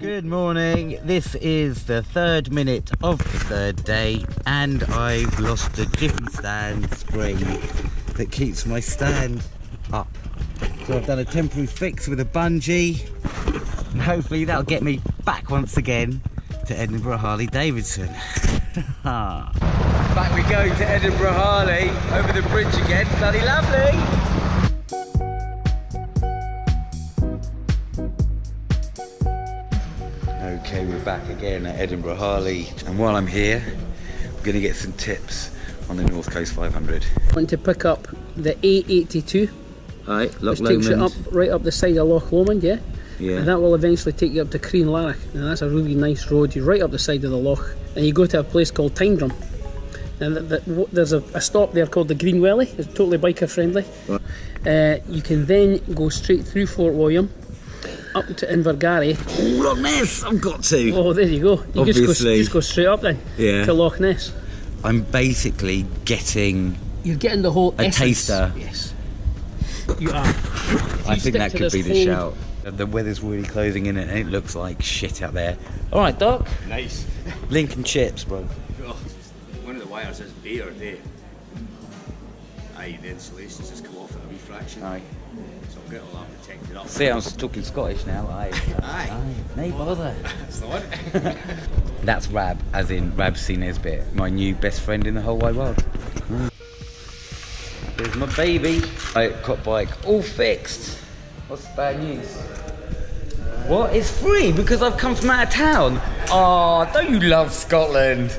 Good morning, this is the 3rd minute of the 3rd day and I've lost a jiffy stand spring that keeps my stand up. So I've done a temporary fix with a bungee and hopefully that'll get me back once again to Edinburgh Harley Davidson. Back we go to Edinburgh Harley, over the bridge again, bloody lovely! Okay, we're back again at Edinburgh Harley, and while I'm here, I'm going to get some tips on the North Coast 500. I want to pick up the A82, Right, Loch which takes you Lomond. right up the side of Loch Lomond, yeah? Yeah. And that will eventually take you up to Crean Larach, and that's a really nice road. You're right up the side of the loch, and you go to a place called Tyndrum. And there's a stop there called the Green Welly. It's totally biker friendly. Right. You can then go straight through Fort William, up to Invergary. Oh, Loch Ness, I've got to! Oh, there you go. You Obviously. just go straight up then, Yeah. to Loch Ness. I'm basically getting You're getting the whole a essence. taster. Yes. You are. I think that could be the shout. The weather's really closing in and it looks like shit out there. Alright, Doc. Nice. Lincoln chips, bro. Oh, one of the wires is bare there. Aye, the insulation's just come off at a wee fraction. Aye. So I'll get all that protected up. See, I'm talking Scottish now. Aye. Aye. No bother. That's the one. That's Rab, as in Rab C. Nesbitt, my new best friend in the whole wide world. There's my baby. Right, Copbike, all fixed. What's the bad news? What? It's free because I've come from out of town. Oh, don't you love Scotland?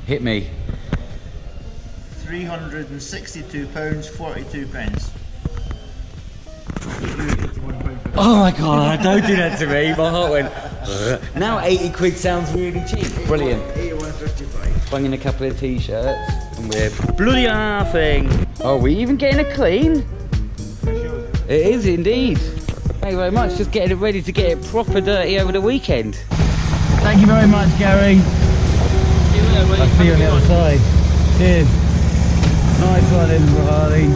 Hit me. £362.42. Oh my god, don't do that to me. My heart went. Now 80 quid sounds really cheap. Brilliant. 81.55. Bung in a couple of t-shirts and we're bloody laughing. Are we even getting a clean? It is indeed. Thank you very much. Just getting it ready to get it proper dirty over the weekend. Thank you very much, Gary. I'll see you on the other side. Cheers. Nice one, Edinburgh Harley.